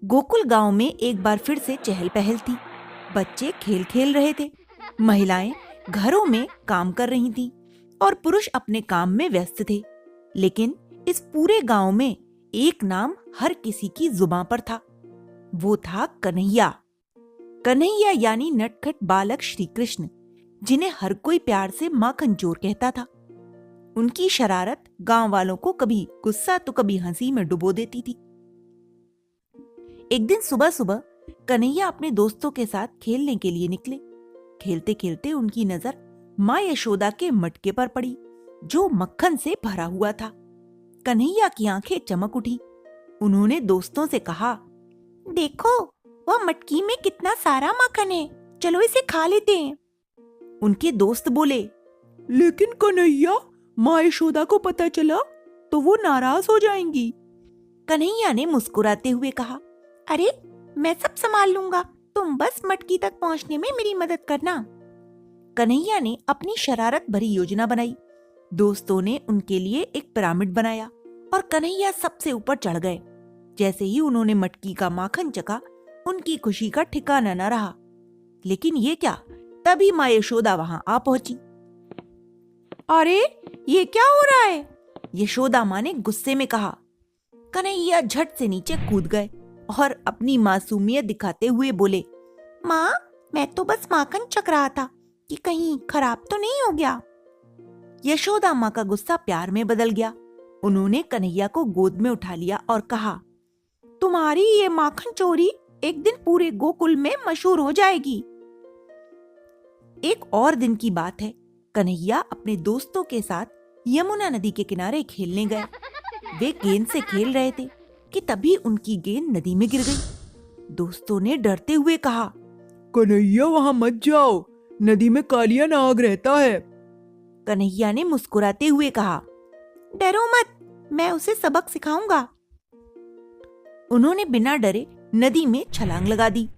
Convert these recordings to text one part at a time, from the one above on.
गोकुल गांव में एक बार फिर से चहल पहल थी। बच्चे खेल खेल रहे थे, महिलाएं घरों में काम कर रही थीं और पुरुष अपने काम में व्यस्त थे। लेकिन इस पूरे गांव में एक नाम हर किसी की जुबां पर था। वो था कन्हैया। कन्हैया यानी नटखट बालक श्री कृष्ण, जिन्हें हर कोई प्यार से माखन चोर कहता था। उनकी शरारत गांव वालों को कभी गुस्सा तो कभी हंसी में डुबो देती थी। एक दिन सुबह सुबह कन्हैया अपने दोस्तों के साथ खेलने के लिए निकले। खेलते खेलते उनकी नजर माँ यशोदा के मटके पर पड़ी, जो मक्खन से भरा हुआ था। कन्हैया की आंखें चमक उठी। उन्होंने दोस्तों से कहा, देखो, वह मटकी में कितना सारा माखन है, चलो इसे खा लेते हैं। उनके दोस्त बोले, लेकिन कन्हैया, माँ यशोदा को पता चला तो वो नाराज हो जाएंगी। कन्हैया ने मुस्कुराते हुए कहा, अरे, मैं सब संभाल लूंगा, तुम बस मटकी तक पहुंचने में मेरी मदद करना। कन्हैया ने अपनी शरारत भरी योजना बनाई। दोस्तों ने उनके लिए एक पिरामिड बनाया और कन्हैया सबसे ऊपर चढ़ गए। जैसे ही उन्होंने मटकी का माखन चखा, उनकी खुशी का ठिकाना न रहा। लेकिन ये क्या, तभी माँ यशोदा वहां आ पहुंची। अरे, ये क्या हो रहा है? यशोदा माँ ने गुस्से में कहा। कन्हैया झट से नीचे कूद गए और अपनी मासूमियत दिखाते हुए बोले, माँ, मैं तो बस माखन चख रहा था कि कहीं खराब तो नहीं हो गया। यशोदा माँ का गुस्सा प्यार में बदल गया। उन्होंने कन्हैया को गोद में उठा लिया और कहा, तुम्हारी ये माखन चोरी एक दिन पूरे गोकुल में मशहूर हो जाएगी। एक और दिन की बात है। कन्हैया अपने दोस्तों के साथ यमुना नदी के किनारे खेलने गए। वे गेंद से खेल रहे थे कि तभी उनकी गेंद नदी में गिर गई। दोस्तों ने डरते हुए कहा, कन्हैया, वहां मत जाओ, नदी में कालिया नाग रहता है। कन्हैया ने मुस्कुराते हुए कहा, डरो मत, मैं उसे सबक सिखाऊंगा। उन्होंने बिना डरे नदी में छलांग लगा दी।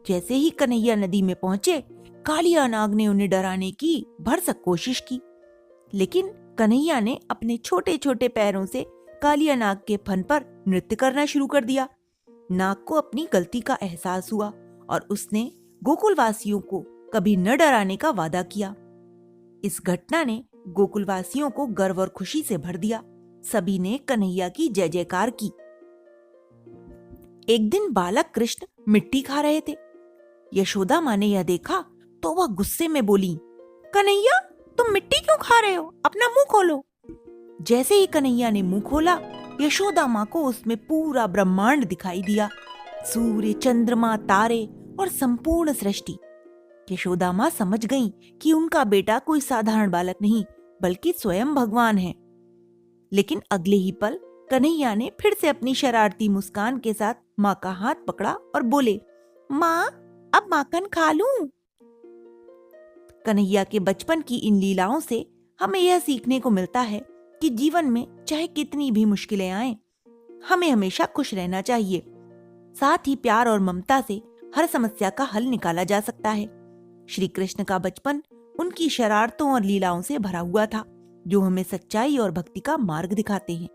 जैसे ही कन्हैया नदी में पहुंचे, कालिया नाग ने उन्हें डराने की भरसक कोशिश की। लेकिन कन्हैया ने अपने छोटे छोटे पैरों से कालिया नाग के फन पर नृत्य करना शुरू कर दिया। नाग को अपनी गलती का एहसास हुआ और उसने गोकुलवासियों को कभी न डराने का वादा किया। इस घटना ने गोकुलवासियों को गर्व और खुशी से भर दिया। सभी ने कन्हैया की जय जयकार की। एक दिन बालक कृष्ण मिट्टी खा रहे थे। यशोदा माँ ने यह देखा तो वह गुस्से में बोली, कन्हैया, तुम मिट्टी क्यों खा रहे हो? अपना मुंह खोलो। जैसे ही कन्हैया ने मुंह खोला, यशोदा माँ को उसमें पूरा ब्रह्मांड दिखाई दिया। सूर्य, चंद्रमा, तारे और संपूर्ण सृष्टि। यशोदा माँ समझ गईं कि उनका बेटा कोई साधारण बालक नहीं, बल्कि स्वयं भगवान है। लेकिन अगले ही पल कन्हैया ने फिर से अपनी शरारती मुस्कान के साथ माँ का हाथ पकड़ा और बोले, माँ, अब माखन खा लूं? कन्हैया के बचपन की इन लीलाओं से हमें यह सीखने को मिलता है कि जीवन में चाहे कितनी भी मुश्किलें आएं, हमें हमेशा खुश रहना चाहिए। साथ ही प्यार और ममता से हर समस्या का हल निकाला जा सकता है। श्री कृष्ण का बचपन उनकी शरारतों और लीलाओं से भरा हुआ था, जो हमें सच्चाई और भक्ति का मार्ग दिखाते हैं।